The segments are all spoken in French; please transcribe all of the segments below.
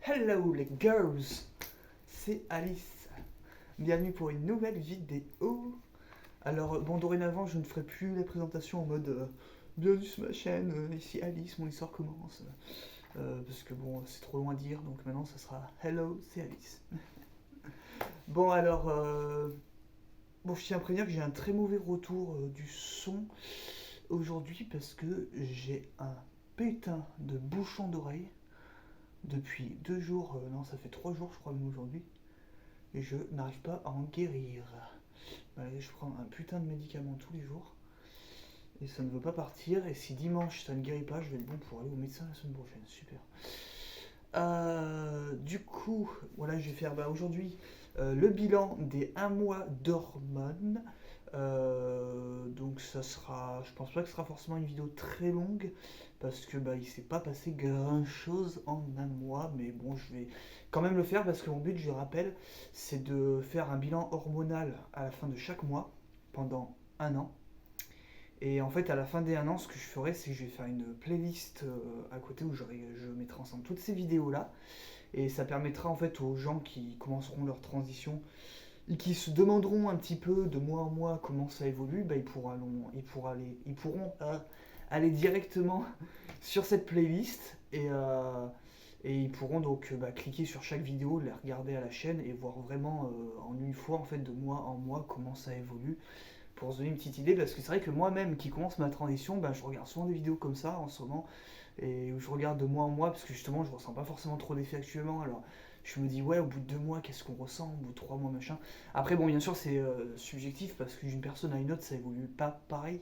Hello les girls, c'est Alice. Bienvenue pour une nouvelle vidéo. Alors bon, dorénavant je ne ferai plus les présentations en mode bienvenue sur ma chaîne, ici Alice, mon histoire commence. Parce que bon, c'est trop loin à dire, donc maintenant ça sera Hello, c'est Alice. Bon alors, je tiens à prévenir que j'ai un très mauvais retour du son aujourd'hui parce que j'ai un putain de bouchon d'oreille depuis 2 jours, non ça fait 3 jours je crois même aujourd'hui, et je n'arrive pas à en guérir. Je prends un putain de médicament tous les jours et ça ne veut pas partir, et si dimanche ça ne guérit pas, je vais être bon pour aller au médecin la semaine prochaine, super. Du coup, voilà, je vais faire aujourd'hui le bilan des 1 mois d'hormones. Donc ça sera, je pense pas que ce sera forcément une vidéo très longue parce que il s'est pas passé grand chose en 1 mois, mais bon, je vais quand même le faire parce que mon but, je rappelle, c'est de faire un bilan hormonal à la fin de chaque mois pendant un an. Et en fait, à la fin des 1 an, ce que je ferai, c'est que je vais faire une playlist à côté où je mettrai ensemble toutes ces vidéos-là. Et ça permettra en fait aux gens qui commenceront leur transition et qui se demanderont un petit peu de mois en mois comment ça évolue, ils pourront aller directement sur cette playlist et ils pourront donc cliquer sur chaque vidéo, les regarder à la chaîne et voir vraiment en une fois en fait de mois en mois comment ça évolue, pour se donner une petite idée, parce que c'est vrai que moi-même qui commence ma transition, je regarde souvent des vidéos comme ça en ce moment, et où je regarde de mois en mois, parce que justement je ressens pas forcément trop d'effets actuellement, alors je me dis ouais, au bout de 2 mois qu'est-ce qu'on ressent, au bout de 3 mois machin. Après bon, bien sûr c'est subjectif, parce que d'une personne à une autre ça évolue pas pareil.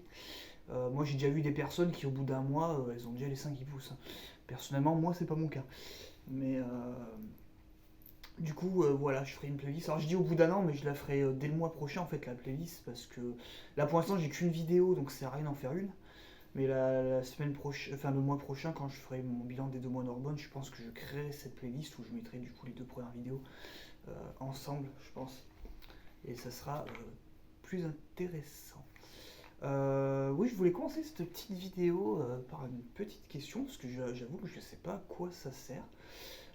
Moi j'ai déjà vu des personnes qui au bout d'un mois elles ont déjà les seins qui poussent, hein. Personnellement moi c'est pas mon cas, mais du coup, voilà, je ferai une playlist. Alors je dis au bout d'un an, mais je la ferai dès le mois prochain en fait, la playlist, parce que là pour l'instant j'ai qu'une vidéo, donc ça sert à rien d'en faire une. Mais la semaine prochaine, enfin le mois prochain, quand je ferai mon bilan des 2 mois d'hormones, je pense que je créerai cette playlist où je mettrai du coup les 2 premières vidéos ensemble, je pense. Et ça sera plus intéressant. Oui, je voulais commencer cette petite vidéo par une petite question, parce que j'avoue que je ne sais pas à quoi ça sert.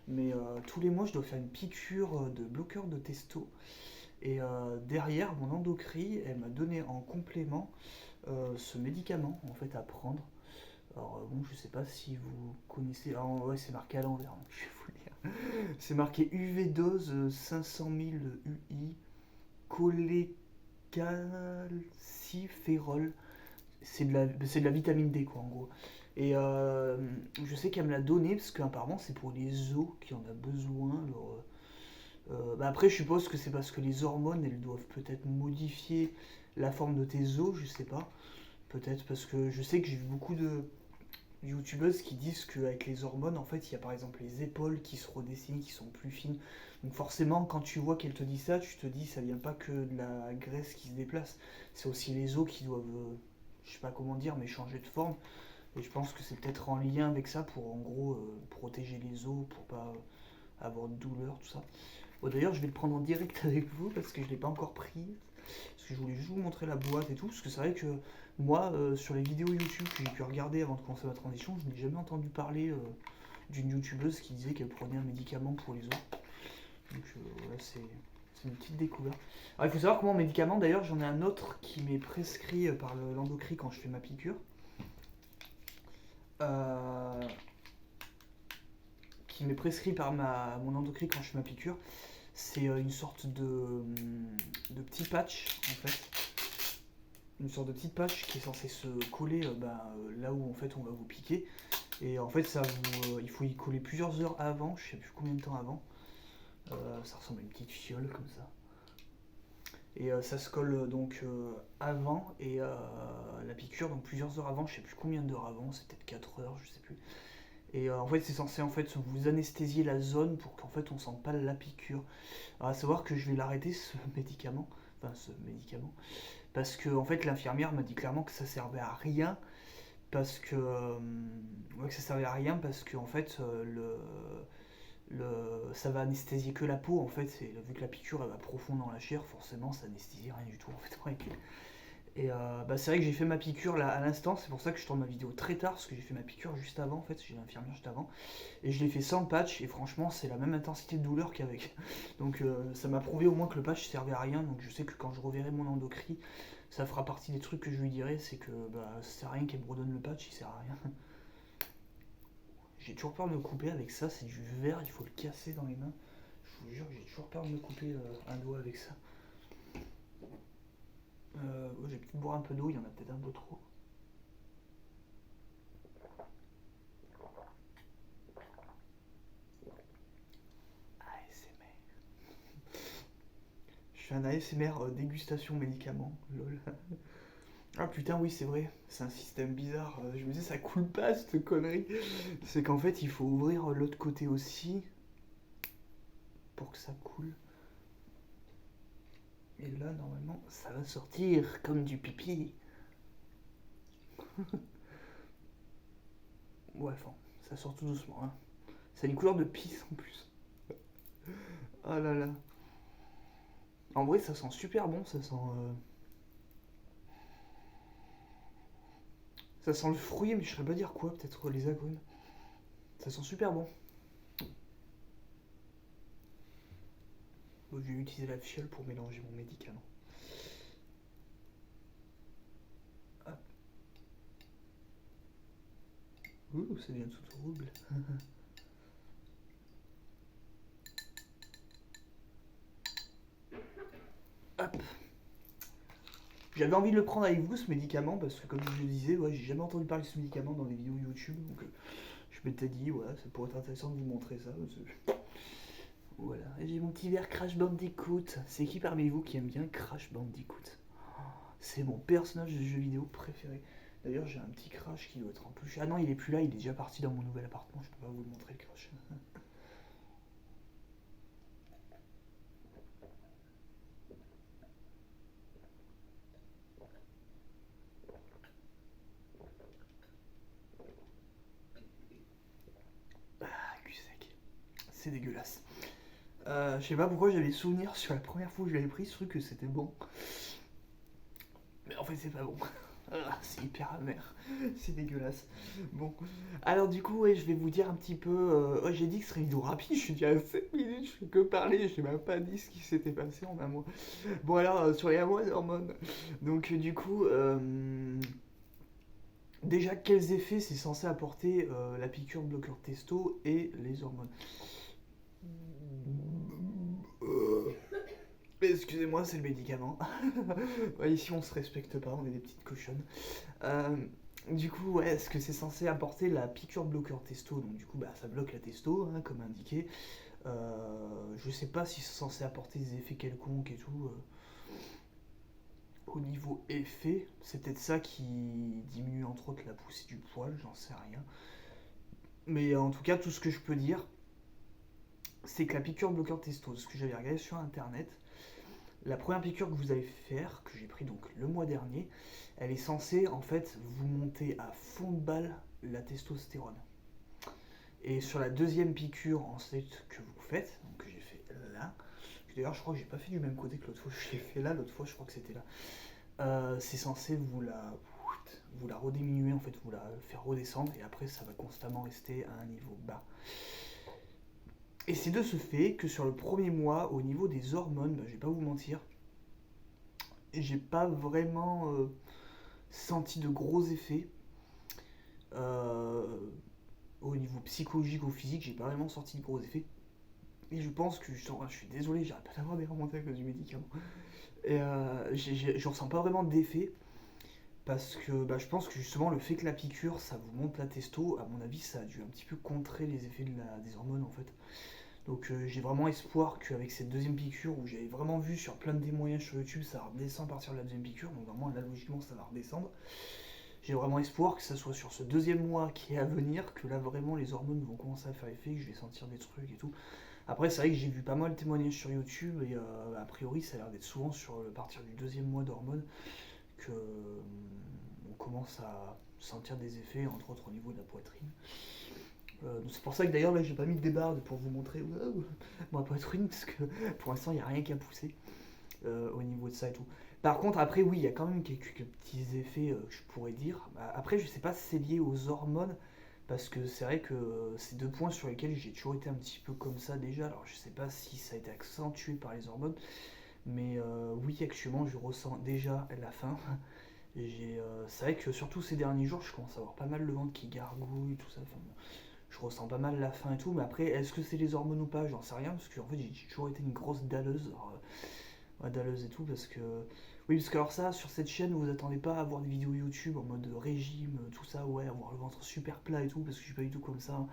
Mais tous les mois, je dois faire une piqûre de bloqueur de testo. Et derrière, mon endocrine, elle m'a donné en complément ce médicament en fait à prendre. Alors bon, je sais pas si vous connaissez. Alors ouais, c'est marqué à l'envers, donc je vais vous le dire. C'est marqué UV dose 500 000 UI cholécalciférol. C'est de la vitamine D quoi en gros. Et je sais qu'elle me l'a donné parce qu'apparemment c'est pour les os qui en a besoin. Alors, après, je suppose que c'est parce que les hormones, elles doivent peut-être modifier la forme de tes os, je sais pas. Peut-être parce que je sais que j'ai vu beaucoup de youtubeuses qui disent qu'avec les hormones, en fait, il y a par exemple les épaules qui se redessinent, qui sont plus fines. Donc forcément, quand tu vois qu'elle te dit ça, tu te dis ça vient pas que de la graisse qui se déplace, c'est aussi les os qui doivent, je sais pas comment dire, mais changer de forme. Et je pense que c'est peut-être en lien avec ça pour en gros protéger les os, pour pas avoir de douleur, tout ça. Bon, d'ailleurs, je vais le prendre en direct avec vous parce que je ne l'ai pas encore pris. Parce que je voulais juste vous montrer la boîte et tout. Parce que c'est vrai que moi, sur les vidéos YouTube que j'ai pu regarder avant de commencer ma transition, je n'ai jamais entendu parler d'une youtubeuse qui disait qu'elle prenait un médicament pour les os. Donc voilà, c'est une petite découverte. Alors il faut savoir que mon médicament, d'ailleurs, j'en ai un autre qui m'est prescrit par l'endocrine quand je fais ma piqûre. Euh, qui m'est prescrit par mon endocrine quand je fais ma piqûre. C'est une sorte de petit patch en fait. Une sorte de petite patch qui est censée se coller là où en fait on va vous piquer. Et en fait il faut y coller plusieurs heures avant, je sais plus combien de temps avant. Ça ressemble à une petite fiole comme ça. Et ça se colle donc avant et la piqûre, donc plusieurs heures avant, je sais plus combien d'heures avant, c'est peut-être 4 heures, je sais plus. Et en fait c'est censé en fait vous anesthésier la zone pour qu'en fait on sente pas la piqûre. Alors, à savoir que je vais l'arrêter ce médicament, parce que en fait l'infirmière m'a dit clairement que ça servait à rien, parce que ça servait à rien parce que en fait ça va anesthésier que la peau en fait, vu que la piqûre elle va profond dans la chair, forcément ça anesthésie rien du tout en fait. Et bah, c'est vrai que j'ai fait ma piqûre là à l'instant, c'est pour ça que je tourne ma vidéo très tard, parce que j'ai fait ma piqûre juste avant en fait, j'ai l'infirmière juste avant. Et je l'ai fait sans le patch, et franchement c'est la même intensité de douleur qu'avec. Donc ça m'a prouvé au moins que le patch servait à rien, donc je sais que quand je reverrai mon endocrine, ça fera partie des trucs que je lui dirai, c'est que bah, ça sert à rien qu'elle me redonne le patch, il sert à rien. J'ai toujours peur de me couper avec ça, c'est du verre, il faut le casser dans les mains. Je vous jure que j'ai toujours peur de me couper un doigt avec ça. J'ai peut-être boire un peu d'eau, il y en a peut-être un peu trop. ASMR. Je fais un ASMR dégustation médicaments, lol. Ah putain, oui, c'est vrai, c'est un système bizarre. Je me disais, ça coule pas cette connerie. C'est qu'en fait, il faut ouvrir l'autre côté aussi pour que ça coule. Et là, normalement, ça va sortir comme du pipi. Ouais, enfin, ça sort tout doucement. Hein. Ça a une couleur de pisse en plus. Oh là là. En vrai, ça sent super bon, ça sent. Ça sent le fruit, mais je saurais pas dire quoi, peut-être les agrumes. Ça sent super bon. Bon, je vais utiliser la fiole pour mélanger mon médicament. Hop. Ouh, ça devient tout rouble. Hop. J'avais envie de le prendre avec vous ce médicament parce que comme je le disais, ouais, j'ai jamais entendu parler de ce médicament dans des vidéos YouTube, donc je m'étais dit ouais, ça pourrait être intéressant de vous montrer ça. Voilà, et j'ai mon petit verre Crash Bandicoot. C'est qui parmi vous qui aime bien Crash Bandicoot? C'est mon personnage de jeu vidéo préféré. D'ailleurs, j'ai un petit Crash qui doit être en plus. Ah non, il est plus là, il est déjà parti dans mon nouvel appartement. Je peux pas vous le montrer le Crash. Ah, cul sec. C'est dégueulasse. Je sais pas pourquoi j'avais souvenir sur la première fois que je l'avais pris ce truc que c'était bon. Mais en fait, c'est pas bon. Ah, c'est hyper amer, c'est dégueulasse. Bon, alors du coup, ouais, je vais vous dire un petit peu. Ouais, j'ai dit que ce serait une vidéo rapide, je suis déjà à 7 minutes, je fais que parler, je n'ai même pas dit ce qui s'était passé en un mois. Bon, alors, sur les mois d'hormones. Donc, du coup, déjà, quels effets c'est censé apporter la piqûre bloqueur testo et les hormones? Excusez-moi, c'est le médicament. Ouais, ici, on se respecte pas, on est des petites cochonnes. Euh, du coup, ouais, est-ce que c'est censé apporter la piqûre bloqueur testo? Donc, du coup, bah, ça bloque la testo, hein, comme indiqué. Je sais pas si c'est censé apporter des effets quelconques et tout. Au niveau effet, c'est peut-être ça qui diminue entre autres la poussée du poil, j'en sais rien. Mais en tout cas, tout ce que je peux dire, c'est que la piqûre bloqueur testo, ce que j'avais regardé sur internet, la première piqûre que vous allez faire, que j'ai pris donc le mois dernier, elle est censée en fait vous monter à fond de balle la testostérone. Et sur la deuxième piqûre ensuite que vous faites, donc que j'ai fait là, d'ailleurs je crois que j'ai pas fait du même côté que l'autre fois, je l'ai fait là, l'autre fois je crois que c'était là. C'est censé vous la rediminuer en fait, vous la faire redescendre et après ça va constamment rester à un niveau bas. Et c'est de ce fait que sur le premier mois, au niveau des hormones, bah, je vais pas vous mentir, j'ai pas vraiment senti de gros effets. Euh, Au niveau psychologique ou physique, j'ai pas vraiment senti de gros effets. Et je pense que je suis désolé, j'arrête pas d'avoir des remontées à cause du médicament. Et je ressens pas vraiment d'effet. Parce que bah, je pense que justement le fait que la piqûre ça vous monte la testo, à mon avis ça a dû un petit peu contrer les effets des hormones en fait. Donc j'ai vraiment espoir qu'avec cette deuxième piqûre où j'avais vraiment vu sur plein de témoignages sur YouTube ça redescend à partir de la deuxième piqûre, donc vraiment là logiquement ça va redescendre. J'ai vraiment espoir que ça soit sur ce deuxième mois qui est à venir, que là vraiment les hormones vont commencer à faire effet, que je vais sentir des trucs et tout. Après c'est vrai que j'ai vu pas mal de témoignages sur YouTube et a priori ça a l'air d'être souvent sur le partir du deuxième mois d'hormones que on commence à sentir des effets, entre autres au niveau de la poitrine. C'est pour ça que d'ailleurs là j'ai pas mis de débarde pour vous montrer ma poitrine parce que pour l'instant il n'y a rien qui a poussé au niveau de ça et tout. Par contre, après, oui, il y a quand même quelques petits effets que je pourrais dire. Après, je sais pas si c'est lié aux hormones, parce que c'est vrai que c'est deux points sur lesquels j'ai toujours été un petit peu comme ça déjà. Alors, je sais pas si ça a été accentué par les hormones, mais oui, actuellement, je ressens déjà la faim. C'est vrai que surtout ces derniers jours, je commence à avoir pas mal le ventre qui gargouille, tout ça. Enfin, bon, je ressens pas mal la faim et tout, mais après, est-ce que c'est les hormones ou pas? J'en sais rien, parce que en fait, j'ai toujours été une grosse dalleuse. Alors, ouais, dalleuse et tout, parce que. Oui, parce que alors ça, sur cette chaîne, vous attendez pas à voir des vidéos YouTube en mode régime, tout ça, ouais, avoir le ventre super plat et tout, parce que je suis pas du tout comme ça.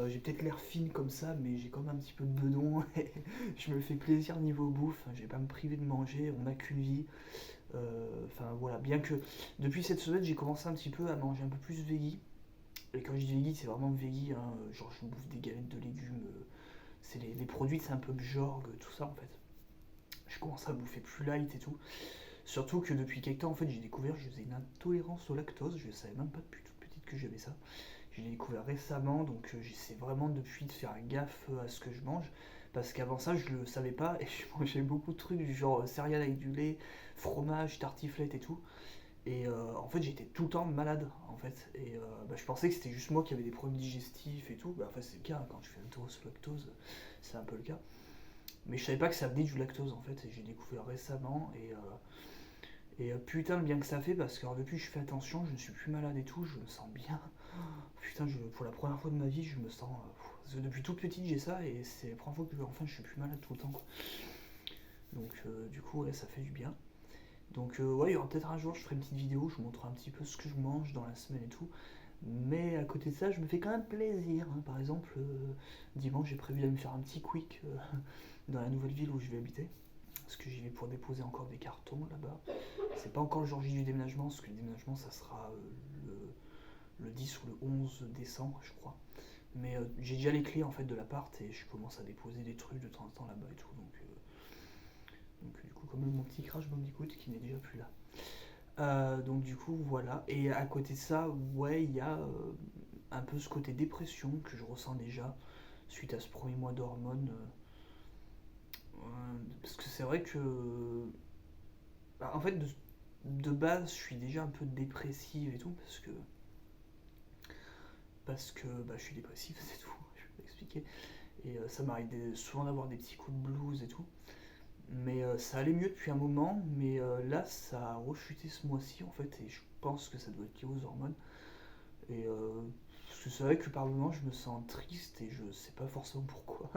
J'ai peut-être l'air fine comme ça, mais j'ai quand même un petit peu de bedon. Et je me fais plaisir niveau bouffe, je vais pas me priver de manger, on n'a qu'une vie. Enfin voilà, bien que depuis cette semaine, j'ai commencé un petit peu à manger un peu plus veggie. Et quand je dis veggie, c'est vraiment veggie, hein, genre je bouffe des galettes de légumes, c'est les produits, c'est un peu Bjorg, tout ça en fait. Je commence à bouffer plus light et tout. Surtout que depuis quelques temps, en fait, j'ai découvert que je faisais une intolérance au lactose. Je savais même pas depuis toute petite que j'avais ça. Je l'ai découvert récemment, donc j'essaie vraiment depuis de faire gaffe à ce que je mange. Parce qu'avant ça, je le savais pas et je mangeais beaucoup de trucs du genre céréales avec du lait, fromage, tartiflette et tout. Et en fait, j'étais tout le temps malade en fait. Et je pensais que c'était juste moi qui avais des problèmes digestifs et tout. Enfin, c'est le cas, hein, quand tu fais intolérance au lactose, c'est un peu le cas. Mais je savais pas que ça venait du lactose en fait. Et j'ai découvert récemment. Et putain, le bien que ça fait, parce que alors, depuis que je fais attention, je ne suis plus malade et tout, je me sens bien. Putain, pour la première fois de ma vie, je me sens. Parce que depuis toute petite, j'ai ça, et c'est la première fois que enfin, je suis plus malade tout le temps. Quoi. Donc, du coup, ouais, ça fait du bien. Donc, ouais, il y aura peut-être un jour, je ferai une petite vidéo, je vous montrerai un petit peu ce que je mange dans la semaine et tout. Mais à côté de ça, je me fais quand même plaisir. Hein. Par exemple, dimanche, j'ai prévu d'aller me faire un petit quick dans la nouvelle ville où je vais habiter. Parce que j'y vais pour déposer encore des cartons là-bas. C'est pas encore le jour J du déménagement, parce que le déménagement ça sera le 10 ou le 11 décembre, je crois. Mais j'ai déjà les clés en fait de l'appart et je commence à déposer des trucs de temps en temps là-bas et tout. Donc du coup, comme mon petit Crash Bandicoot qui n'est déjà plus là. Donc du coup, voilà. Et à côté de ça, ouais, il y a un peu ce côté dépression que je ressens déjà suite à ce premier mois d'hormones. Parce que c'est vrai que en fait, de base, je suis déjà un peu dépressive et tout, parce que je suis dépressif, c'est tout, je peux expliquer. Et ça m'arrive souvent d'avoir des petits coups de blues et tout. Mais ça allait mieux depuis un moment, mais là, ça a rechuté ce mois-ci, en fait, et je pense que ça doit être lié aux hormones. Et parce que c'est vrai que par moments, je me sens triste et je sais pas forcément pourquoi.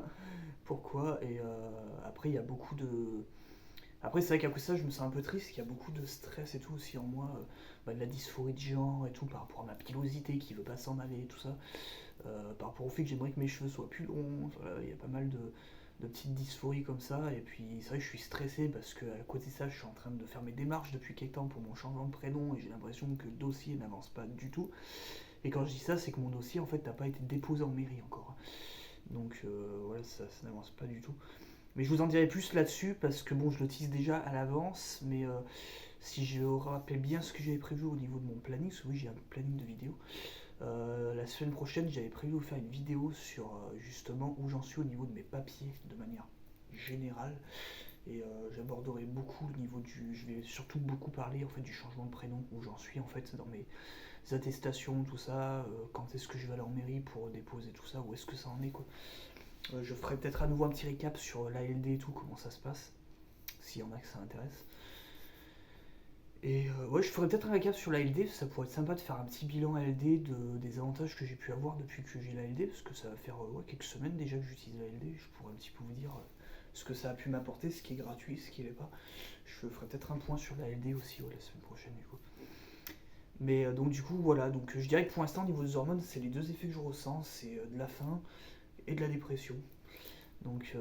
Pourquoi, et après, il y a beaucoup de après, c'est vrai qu'après ça, je me sens un peu triste, qu'il y a beaucoup de stress et tout aussi en moi, de la dysphorie de genre et tout, par rapport à ma pilosité qui veut pas s'en aller, tout ça, par rapport au fait que j'aimerais que mes cheveux soient plus longs, voilà, il y a pas mal de petites dysphories comme ça, et puis c'est vrai que je suis stressé parce qu'à côté de ça, je suis en train de faire mes démarches depuis quelques temps pour mon changement de prénom, et j'ai l'impression que le dossier n'avance pas du tout. Et quand je dis ça, c'est que mon dossier, en fait, n'a pas été déposé en mairie encore. Donc voilà, ça n'avance pas du tout. Mais je vous en dirai plus là-dessus parce que bon, je le tease déjà à l'avance, mais si je rappelle bien ce que j'avais prévu au niveau de mon planning, parce que oui, j'ai un planning de vidéos. La semaine prochaine, j'avais prévu de vous faire une vidéo sur justement où j'en suis au niveau de mes papiers de manière générale. Et j'aborderai beaucoup le niveau du. Je vais surtout beaucoup parler en fait du changement de prénom, où j'en suis en fait dans mes attestations, tout ça, quand est-ce que je vais aller en mairie pour déposer tout ça, où est-ce que ça en est quoi. Je ferai peut-être à nouveau un petit récap sur l'ALD et tout, comment ça se passe, s'il y en a que ça intéresse. Et ouais, je ferai peut-être un récap sur l'ALD, ça pourrait être sympa de faire un petit bilan ALD des avantages que j'ai pu avoir depuis que j'ai l'ALD, parce que ça va faire ouais, quelques semaines déjà que j'utilise l'ALD, je pourrais un petit peu vous dire ce que ça a pu m'apporter, ce qui est gratuit, ce qui l'est pas. Je ferai peut-être un point sur l'ALD aussi ouais, la semaine prochaine du coup. Mais donc du coup voilà, donc je dirais que pour l'instant au niveau des hormones, c'est les deux effets que je ressens, c'est de la faim et de la dépression. Donc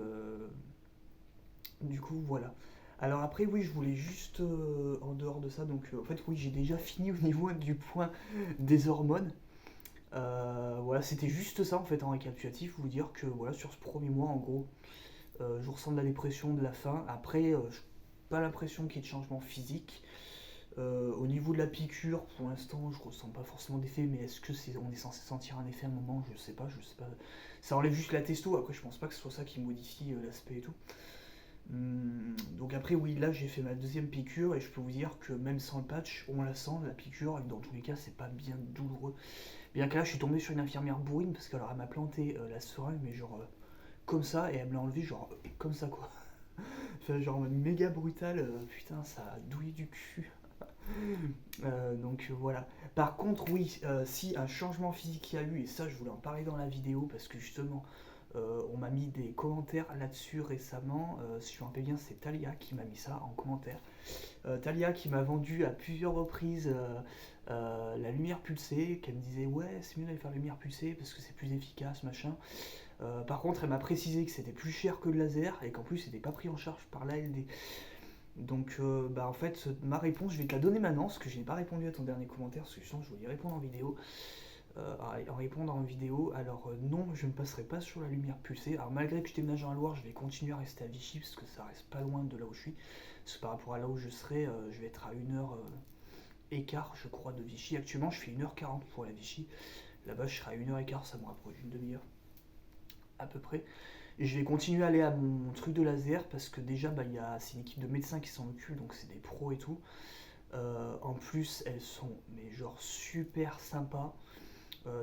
du coup, voilà. Alors après, oui, je voulais juste, en dehors de ça, donc en fait, oui, j'ai déjà fini au niveau du point des hormones. Voilà, c'était juste ça en fait en récapitulatif, vous dire que voilà, sur ce premier mois, en gros, je ressens de la dépression, de la faim. Après, je n'ai pas l'impression qu'il y ait de changement physique. Au niveau de la piqûre, pour l'instant, je ressens pas forcément d'effet, mais est-ce que on est censé sentir un effet à un moment? Je sais pas. Ça enlève juste la testo. Après, je pense pas que ce soit ça qui modifie l'aspect et tout. Donc après oui, là j'ai fait ma deuxième piqûre et je peux vous dire que même sans le patch, on la sent la piqûre et dans tous les cas c'est pas bien douloureux. Bien que là je suis tombé sur une infirmière bourrine parce qu'elle m'a planté la seringue mais genre comme ça et elle me l'a enlevé genre comme ça quoi. Enfin, genre méga brutal, putain ça a douillé du cul. Donc voilà. Par contre, oui, si un changement physique il y a eu, et ça je voulais en parler dans la vidéo parce que justement on m'a mis des commentaires là-dessus récemment. Si je me rappelle bien, c'est Talia qui m'a mis ça en commentaire. Talia qui m'a vendu à plusieurs reprises la lumière pulsée, qu'elle me disait ouais, c'est mieux d'aller faire la lumière pulsée parce que c'est plus efficace, machin. Par contre, elle m'a précisé que c'était plus cher que le laser et qu'en plus c'était pas pris en charge par l'ALD. Donc, en fait, ma réponse, je vais te la donner maintenant, parce que je n'ai pas répondu à ton dernier commentaire, parce que je sens que je voulais y répondre en vidéo. En répondre en vidéo, alors non, je ne passerai pas sur la lumière pulsée. Alors, malgré que je déménage dans la Loire, je vais continuer à rester à Vichy, parce que ça reste pas loin de là où je suis. Parce que par rapport à là où je serai, je vais être à 1 heure écart, je crois, de Vichy. Actuellement, je fais 1h40 pour la Vichy. Là-bas, je serai à 1 heure écart, ça me rapproche d'une demi-heure, à peu près. Et je vais continuer à aller à mon truc de laser parce que déjà c'est une équipe de médecins qui s'en occupe, donc c'est des pros et tout. En plus elles sont mais genre super sympas.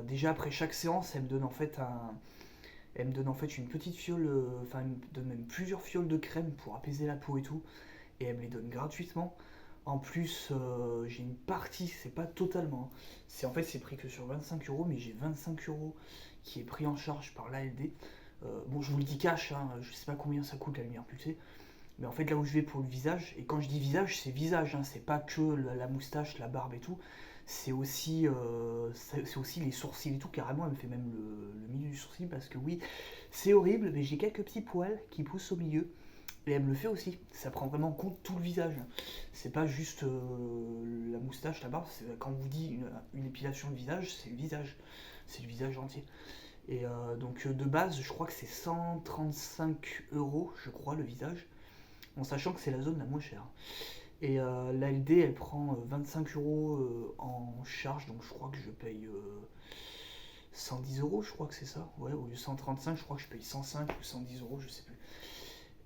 Déjà après chaque séance elle me donne en fait une petite fiole, enfin elle me donne même plusieurs fioles de crème pour apaiser la peau et tout. Et elle me les donne gratuitement. En plus, j'ai une partie, c'est pas totalement, hein. C'est pris que sur 25 euros, mais j'ai 25 euros qui est pris en charge par l'ALD. Bon, je vous le dis cash, hein, je sais pas combien ça coûte la lumière pulsée, mais en fait, là où je vais pour le visage, et quand je dis visage, c'est visage, hein, c'est pas que la moustache, la barbe et tout, c'est aussi les sourcils et tout. Carrément, elle me fait même le milieu du sourcil parce que oui, c'est horrible, mais j'ai quelques petits poils qui poussent au milieu. Et elle me le fait aussi. Ça prend vraiment en compte tout le visage. C'est pas juste la moustache, la barbe. Quand on vous dit une épilation de visage, c'est le visage. C'est le visage entier. Et donc de base, je crois que c'est 135 euros, je crois, le visage. En sachant que c'est la zone la moins chère. Et l'ALD, elle prend 25 euros en charge. Donc je crois que je paye 110 euros, je crois que c'est ça. Ouais, au lieu de 135, je crois que je paye 105 ou 110 euros, je sais plus.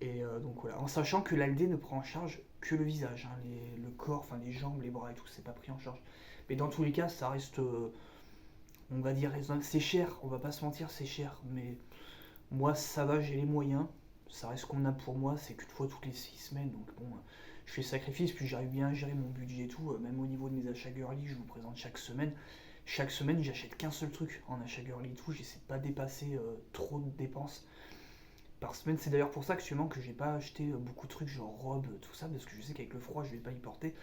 Et donc voilà, en sachant que l'ALD ne prend en charge que le visage, hein, le corps, enfin les jambes, les bras et tout, c'est pas pris en charge. Mais dans tous les cas, ça reste, on va dire, raisonnable. C'est cher, on va pas se mentir, c'est cher. Mais moi, ça va, j'ai les moyens. Ça reste convenable pour moi, c'est qu'une fois toutes les 6 semaines. Donc bon, je fais sacrifice, puis j'arrive bien à gérer mon budget et tout. Même au niveau de mes achats girly, je vous présente chaque semaine. Chaque semaine, j'achète qu'un seul truc en achat girly et tout. J'essaie de pas dépasser trop de dépenses par semaine. C'est d'ailleurs pour ça actuellement que j'ai pas acheté beaucoup de trucs genre robes, tout ça, parce que je sais qu'avec le froid je vais pas y porter.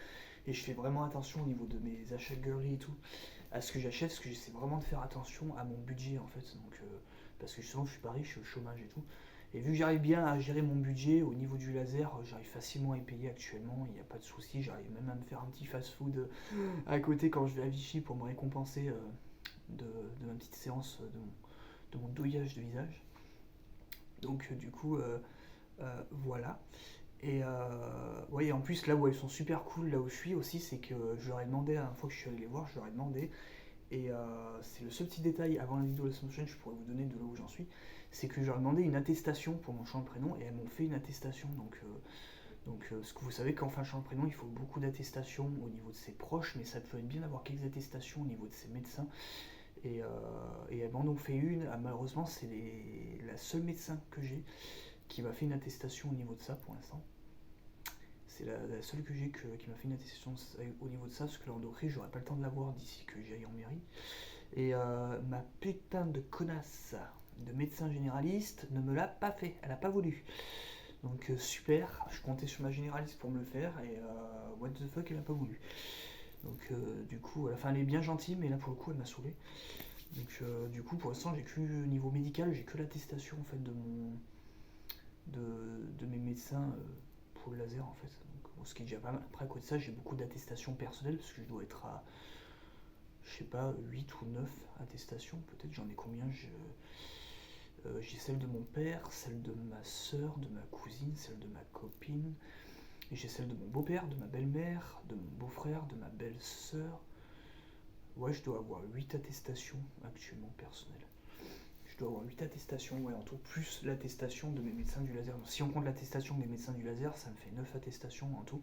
Et je fais vraiment attention au niveau de mes achats girly et tout, à ce que j'achète, parce que j'essaie vraiment de faire attention à mon budget en fait. Donc, parce que justement je suis pas riche, je suis au chômage et tout. Et vu que j'arrive bien à gérer mon budget au niveau du laser, j'arrive facilement à y payer actuellement, il n'y a pas de souci, j'arrive même à me faire un petit fast food à côté quand je vais à Vichy pour me récompenser de ma petite séance de mon douillage de visage. Donc du coup, voilà. Et ouais, en plus, là où elles sont super cool, là où je suis aussi, c'est que je leur ai demandé, la dernière fois que je suis allé les voir, je leur ai demandé, et c'est le seul petit détail avant la vidéo de la semaine prochaine, je pourrais vous donner de là où j'en suis, c'est que je leur ai demandé une attestation pour mon champ de prénom, et elles m'ont fait une attestation. Donc parce que vous savez qu'en fin de champ de prénom, il faut beaucoup d'attestations au niveau de ses proches, mais ça peut être bien d'avoir quelques attestations au niveau de ses médecins. Et elles m'en ont fait une. Ah, malheureusement, c'est la seule médecin que j'ai qui m'a fait une attestation au niveau de ça pour l'instant. C'est la seule que j'ai qui m'a fait une attestation au niveau de ça, parce que l'endocrine, j'aurai pas le temps de l'avoir d'ici que j'aille en mairie. Et ma putain de connasse de médecin généraliste ne me l'a pas fait, elle a pas voulu. Donc super, je comptais sur ma généraliste pour me le faire, et what the fuck, elle a pas voulu. Donc du coup, elle est bien gentille, mais là pour le coup, elle m'a saoulé. Donc du coup, pour l'instant, j'ai que niveau médical, j'ai que l'attestation en fait de mes médecins pour le laser en fait. Donc, bon, ce qui est déjà pas mal. Après à côté de ça, j'ai beaucoup d'attestations personnelles parce que je dois être à, je sais pas, 8 ou 9 attestations. Peut-être j'en ai combien. J'ai celle de mon père, celle de ma soeur, de ma cousine, celle de ma copine. Et j'ai celle de mon beau-père, de ma belle-mère, de mon beau-frère, de ma belle-sœur. Ouais, je dois avoir 8 attestations actuellement personnelles. Je je dois avoir 8 attestations, ouais, en tout, plus l'attestation de mes médecins du laser. Donc, si on compte l'attestation des médecins du laser, ça me fait 9 attestations en tout.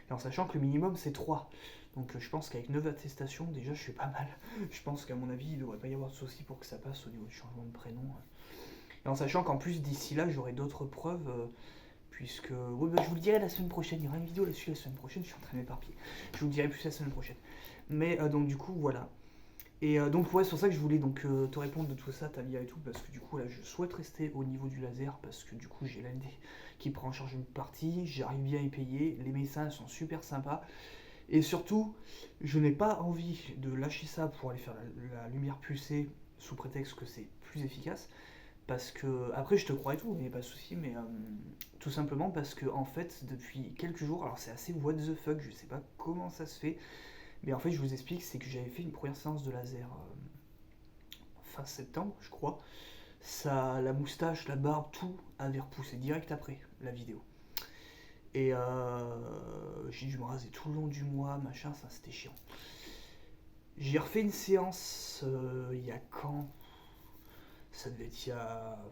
Et en sachant que le minimum c'est 3. Donc je pense qu'avec 9 attestations, déjà je suis pas mal. Je pense qu'à mon avis, il devrait pas y avoir de souci pour que ça passe au niveau du changement de prénom. Et en sachant qu'en plus d'ici là, j'aurai d'autres preuves. Puisque. Ouais, bah, je vous le dirai la semaine prochaine. Il y aura une vidéo là-dessus la semaine prochaine. Je suis en train de m'éparpiller. Je vous le dirai plus la semaine prochaine. Mais donc du coup, voilà. Et donc ouais, c'est pour ça que je voulais donc te répondre de tout ça, Talia et tout, parce que du coup là je souhaite rester au niveau du laser, parce que du coup j'ai l'ALD qui prend en charge une partie, j'arrive bien à y payer, les médecins sont super sympas, et surtout je n'ai pas envie de lâcher ça pour aller faire la lumière pulsée sous prétexte que c'est plus efficace, parce que, après je te crois et tout, mais pas de souci, mais tout simplement parce que en fait depuis quelques jours, alors c'est assez what the fuck, je sais pas comment ça se fait, mais en fait, je vous explique, c'est que j'avais fait une première séance de laser fin septembre, je crois. Ça, la moustache, la barbe, tout avait repoussé direct après la vidéo. Et j'ai dû me raser tout le long du mois, machin, ça c'était chiant. J'ai refait une séance il y a quand? Ça devait être il y a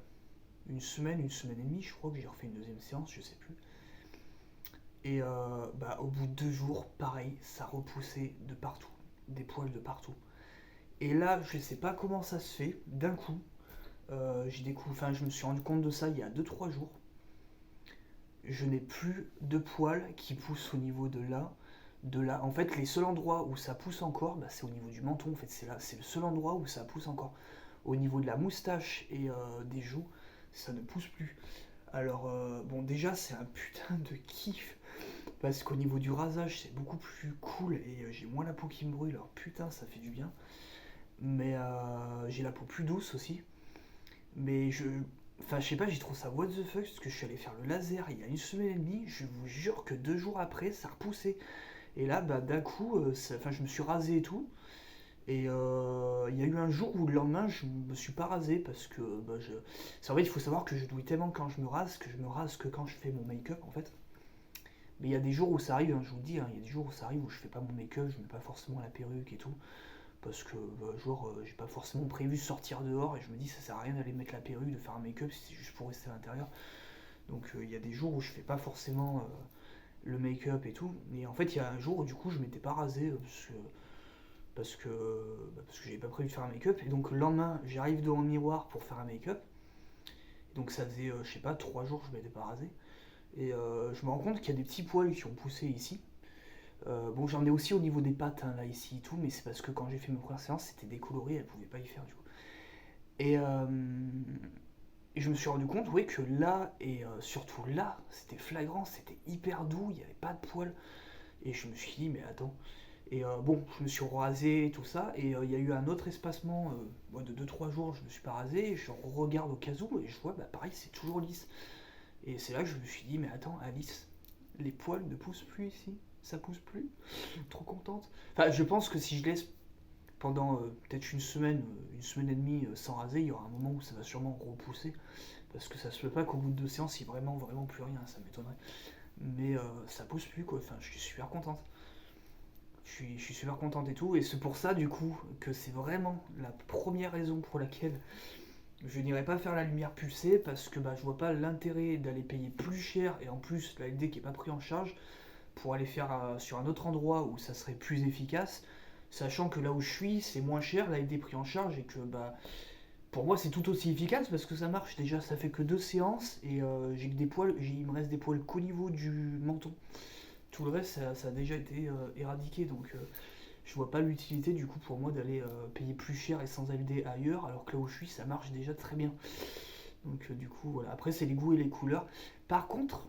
une semaine et demie, je crois que j'ai refait une deuxième séance, je sais plus. Et bah, au bout de 2 jours, pareil, ça repoussait de partout, des poils de partout. Et là, je sais pas comment ça se fait, d'un coup, je me suis rendu compte de ça il y a 2 3 jours. Je n'ai plus de poils qui poussent au niveau de là, de là. En fait, les seuls endroits où ça pousse encore, bah, c'est au niveau du menton. En fait, c'est là, c'est le seul endroit où ça pousse encore. Au niveau de la moustache et des joues, ça ne pousse plus. Alors, bon, déjà, c'est un putain de kiff. Parce qu'au niveau du rasage, c'est beaucoup plus cool et j'ai moins la peau qui me brûle. Alors, putain, ça fait du bien. Mais j'ai la peau plus douce aussi. Mais enfin, je sais pas, j'ai trouvé ça what the fuck parce que je suis allé faire le laser il y a une semaine et demie. Je vous jure que 2 jours après, ça repoussait. Et là, bah, d'un coup, enfin, je me suis rasé et tout. Et il y a eu un jour où le lendemain, je me suis pas rasé parce que bah, c'est vrai, il faut savoir que je douille tellement quand je me rase que je me rase que quand je fais mon make-up en fait. Mais il y a des jours où ça arrive, hein, je vous le dis, hein, il y a des jours où ça arrive où je fais pas mon make-up, je mets pas forcément la perruque et tout. Parce que, bah, genre, j'ai pas forcément prévu de sortir dehors et je me dis ça sert à rien d'aller mettre la perruque, de faire un make-up si c'est juste pour rester à l'intérieur. Donc il y a des jours où je fais pas forcément le make-up et tout. Mais en fait, il y a un jour où du coup je m'étais pas rasé parce que j'avais pas prévu de faire un make-up. Et donc le lendemain, j'arrive devant le miroir pour faire un make-up. Donc ça faisait, je sais pas, 3 jours que je m'étais pas rasé. Et je me rends compte qu'il y a des petits poils qui ont poussé ici. Bon, j'en ai aussi au niveau des pattes, hein, là, ici et tout, mais c'est parce que quand j'ai fait mes premières séances, c'était décoloré, elle pouvait pas y faire du coup. Et, je me suis rendu compte, oui, que là, et surtout là, c'était flagrant, c'était hyper doux, il n'y avait pas de poils. Et je me suis dit, mais attends. Et bon, je me suis rasé et tout ça, et il y a eu un autre espacement de 2 3 jours, je me suis pas rasé, et je regarde au cas où, et je vois, bah pareil, c'est toujours lisse. Et c'est là que je me suis dit, mais attends, Alice, les poils ne poussent plus ici, ça pousse plus, trop contente. Enfin, je pense que si je laisse pendant peut-être une semaine et demie sans raser, il y aura un moment où ça va sûrement repousser, parce que ça se peut pas qu'au bout de 2 séances, il y ait vraiment, vraiment plus rien, ça m'étonnerait. Mais ça pousse plus, quoi, enfin, je suis super contente. Je suis super contente et tout, et c'est pour ça, du coup, que c'est vraiment la première raison pour laquelle je n'irai pas faire la lumière pulsée parce que bah, je vois pas l'intérêt d'aller payer plus cher et en plus la LD qui est pas pris en charge pour aller faire sur un autre endroit où ça serait plus efficace, sachant que là où je suis c'est moins cher, la LD pris en charge et que bah pour moi c'est tout aussi efficace parce que ça marche déjà, ça fait que 2 séances et j'ai que des poils, il me reste des poils qu'au niveau du menton. Tout le reste ça a déjà été éradiqué donc je vois pas l'utilité du coup pour moi d'aller payer plus cher et sans LD ailleurs, alors que là où je suis ça marche déjà très bien. Donc du coup voilà, après c'est les goûts et les couleurs. Par contre,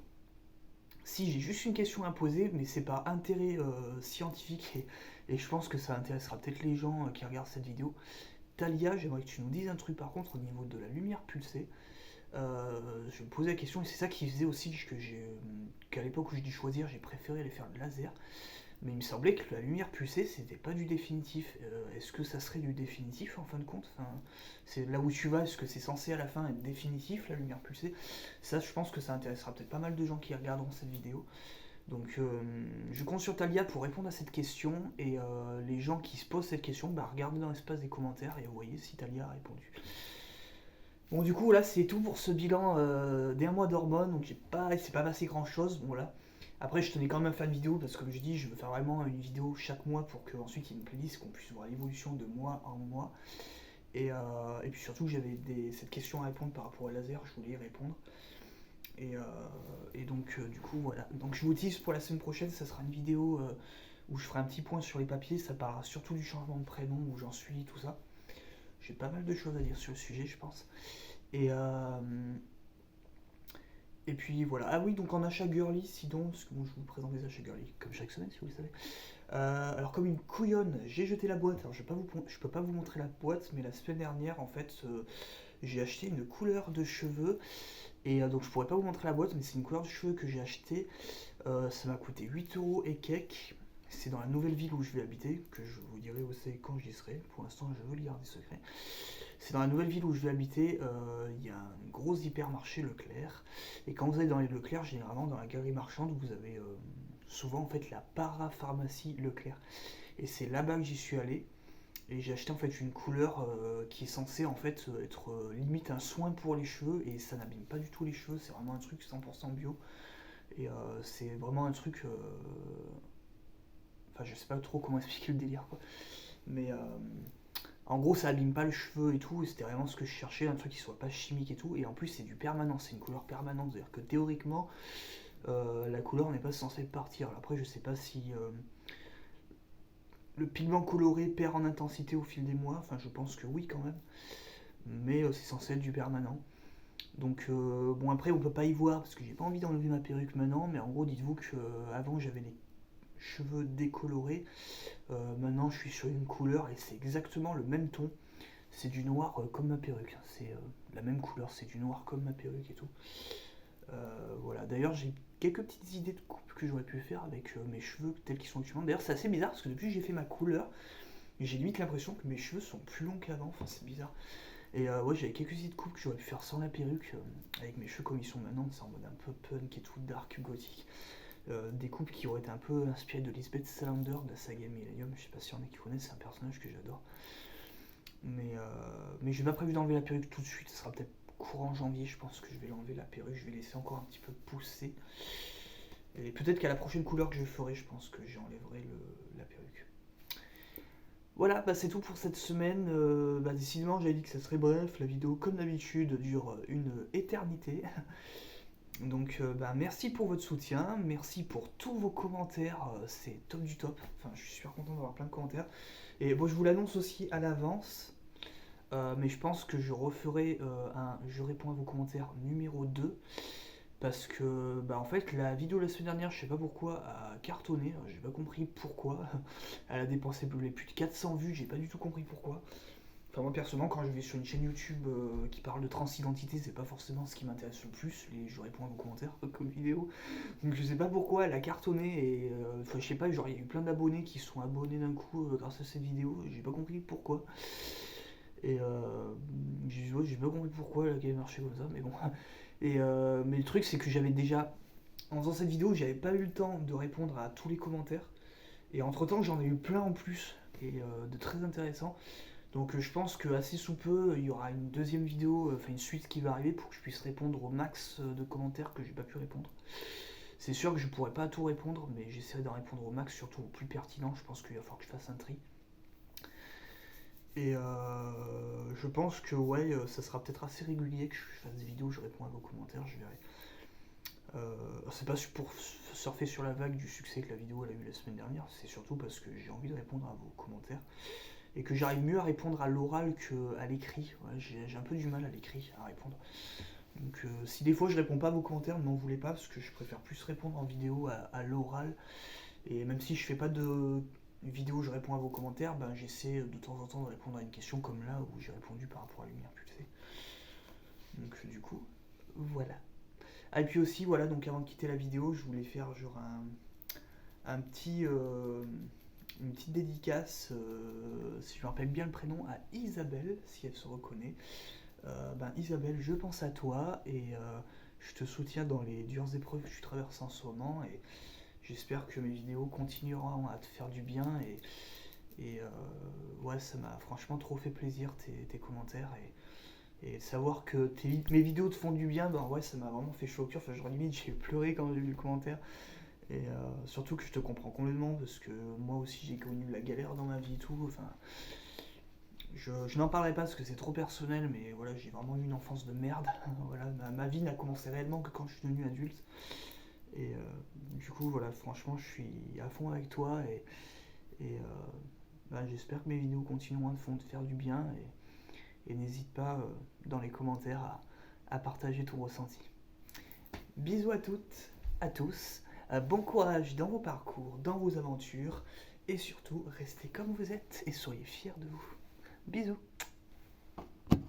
si j'ai juste une question à poser, mais c'est par intérêt scientifique et je pense que ça intéressera peut-être les gens qui regardent cette vidéo. Talia, j'aimerais que tu nous dises un truc par contre au niveau de la lumière pulsée. Je me posais la question et c'est ça qui faisait aussi qu'à l'époque où j'ai dû choisir, j'ai préféré aller faire le laser. Mais il me semblait que la lumière pulsée, c'était pas du définitif. Est-ce que ça serait du définitif en fin de compte? Enfin, c'est là où tu vas, est-ce que c'est censé à la fin être définitif, la lumière pulsée? Ça, je pense que ça intéressera peut-être pas mal de gens qui regarderont cette vidéo. Donc, je compte sur Talia pour répondre à cette question. Et les gens qui se posent cette question, bah, regardez dans l'espace des commentaires et voyez si Talia a répondu. Bon, du coup, là, c'est tout pour ce bilan d'un mois d'hormones. Donc, il s'est pas passé grand chose. Bon, voilà. Après, je tenais quand même à faire une vidéo parce que, comme je dis, je veux faire vraiment une vidéo chaque mois pour qu'ensuite il y ait une playlist, qu'on puisse voir l'évolution de mois en mois. Et puis surtout, j'avais cette question à répondre par rapport au laser, je voulais y répondre. Et, euh, et donc, du coup, voilà. Donc, je vous dis pour la semaine prochaine, ça sera une vidéo où je ferai un petit point sur les papiers. Ça parlera surtout du changement de prénom, où j'en suis, tout ça. J'ai pas mal de choses à dire sur le sujet, je pense. Et, euh, et puis voilà. Ah oui, donc en achat girly, sinon, parce que bon, je vous présente des achats girly comme chaque semaine, si vous le savez. Alors comme une couillonne, j'ai jeté la boîte. Alors je peux pas vous montrer la boîte, mais la semaine dernière, en fait, j'ai acheté une couleur de cheveux. Donc je pourrais pas vous montrer la boîte, mais c'est une couleur de cheveux que j'ai acheté. Ça m'a coûté 8 euros et quelques. C'est dans la nouvelle ville où je vais habiter, que je vous dirai où c'est quand j'y serai. Pour l'instant, je veux le garder secret. C'est dans la nouvelle ville où je vais habiter, il y a un gros hypermarché Leclerc. Et quand vous allez dans les Leclerc, généralement dans la galerie marchande, vous avez souvent en fait la parapharmacie Leclerc. Et c'est là-bas que j'y suis allé. Et j'ai acheté en fait une couleur qui est censée en fait être limite un soin pour les cheveux. Et ça n'abîme pas du tout les cheveux, c'est vraiment un truc 100% bio. Et c'est vraiment un truc... Enfin, je sais pas trop comment expliquer le délire, quoi. Mais en gros, ça abîme pas le cheveu et tout. Et c'était vraiment ce que je cherchais, un truc qui soit pas chimique et tout. Et en plus, c'est du permanent, c'est une couleur permanente. C'est-à-dire que théoriquement, la couleur n'est pas censée partir. Alors après, je sais pas si le pigment coloré perd en intensité au fil des mois. Enfin, je pense que oui, quand même. Mais c'est censé être du permanent. Donc, bon, après, on peut pas y voir parce que j'ai pas envie d'enlever ma perruque maintenant. Mais en gros, dites-vous que avant j'avais les cheveux décolorés. Maintenant, je suis sur une couleur et c'est exactement le même ton. C'est du noir comme ma perruque. C'est la même couleur, c'est du noir comme ma perruque et tout. Voilà. D'ailleurs, j'ai quelques petites idées de coupe que j'aurais pu faire avec mes cheveux tels qu'ils sont actuellement. D'ailleurs, c'est assez bizarre parce que depuis que j'ai fait ma couleur, j'ai limite l'impression que mes cheveux sont plus longs qu'avant. Enfin, c'est bizarre. Et ouais, j'avais quelques idées de coupe que j'aurais pu faire sans la perruque, avec mes cheveux comme ils sont maintenant. C'est en mode un peu punk et tout, dark, gothique. Des coupes qui auraient été un peu inspirées de Lisbeth Salander de la saga Millennium. Je sais pas si y en a qui connaissent, c'est un personnage que j'adore. Mais j'ai pas prévu d'enlever la perruque tout de suite, ce sera peut-être courant janvier, je pense que je vais l'enlever la perruque, je vais laisser encore un petit peu pousser. Et peut-être qu'à la prochaine couleur que je ferai, je pense que j'enlèverai la perruque. Voilà, bah c'est tout pour cette semaine. Décidément, j'avais dit que ça serait bref. La vidéo, comme d'habitude, dure une éternité. Donc, merci pour votre soutien. Merci pour tous vos commentaires. C'est top du top. Enfin, je suis super content d'avoir plein de commentaires. Et bon, je vous l'annonce aussi à l'avance. Mais je pense que je referai un Je réponds à vos commentaires numéro 2. Parce que, en fait, la vidéo de la semaine dernière, je sais pas pourquoi, a cartonné. J'ai pas compris pourquoi. Elle a dépensé plus de 400 vues, j'ai pas du tout compris pourquoi. Enfin, moi, personnellement, quand je vais sur une chaîne YouTube qui parle de transidentité, c'est pas forcément ce qui m'intéresse le plus. Je réponds à vos commentaires comme vidéo. Donc, je sais pas pourquoi elle a cartonné. Et enfin, je sais pas, genre, il y a eu plein d'abonnés qui sont abonnés d'un coup grâce à cette vidéo. J'ai pas compris pourquoi. Et j'ai pas compris pourquoi elle a marché comme ça, mais bon. Mais le truc, c'est que j'avais déjà, en faisant cette vidéo, j'avais pas eu le temps de répondre à tous les commentaires. Et entre temps, j'en ai eu plein en plus, et de très intéressants. Donc je pense que assez sous peu, il y aura une deuxième vidéo, enfin une suite qui va arriver pour que je puisse répondre au max de commentaires que j'ai pas pu répondre. C'est sûr que je pourrais pas à tout répondre, mais j'essaierai d'en répondre au max, surtout au plus pertinent. Je pense qu'il va falloir que je fasse un tri. Et je pense que ouais, ça sera peut-être assez régulier que je fasse des vidéos, je réponds à vos commentaires, je verrai. C'est pas pour surfer sur la vague du succès que la vidéo elle a eu la semaine dernière, c'est surtout parce que j'ai envie de répondre à vos commentaires et que j'arrive mieux à répondre à l'oral qu'à l'écrit. Ouais, j'ai un peu du mal à l'écrit à répondre. Donc si des fois je réponds pas à vos commentaires, ne m'en voulez pas parce que je préfère plus répondre en vidéo à l'oral. Et même si je fais pas de vidéo où je réponds à vos commentaires, j'essaie de temps en temps de répondre à une question comme là où j'ai répondu par rapport à Lumière Pulsée. Donc du coup, voilà. Ah, et puis aussi, voilà, donc avant de quitter la vidéo, je voulais faire genre un petit, une petite dédicace, si je me rappelle bien le prénom, à Isabelle, si elle se reconnaît. Isabelle, je pense à toi et je te soutiens dans les dures épreuves que tu traverses en ce moment et j'espère que mes vidéos continueront à te faire du bien et ouais, ça m'a franchement trop fait plaisir tes commentaires Et savoir que mes vidéos te font du bien, ben ouais, ça m'a vraiment fait chaud au cœur. Enfin, genre limite, j'ai pleuré quand j'ai lu le commentaire. Et surtout que je te comprends complètement parce que moi aussi j'ai connu la galère dans ma vie et tout. Enfin, je n'en parlerai pas parce que c'est trop personnel, mais voilà, j'ai vraiment eu une enfance de merde. Voilà, ma vie n'a commencé réellement que quand je suis devenu adulte. Et du coup, voilà, franchement, je suis à fond avec toi et bah, j'espère que mes vidéos continueront de faire du bien et n'hésite pas dans les commentaires à partager ton ressenti. Bisous à toutes, à tous, bon courage dans vos parcours, dans vos aventures et surtout restez comme vous êtes et soyez fiers de vous. Bisous.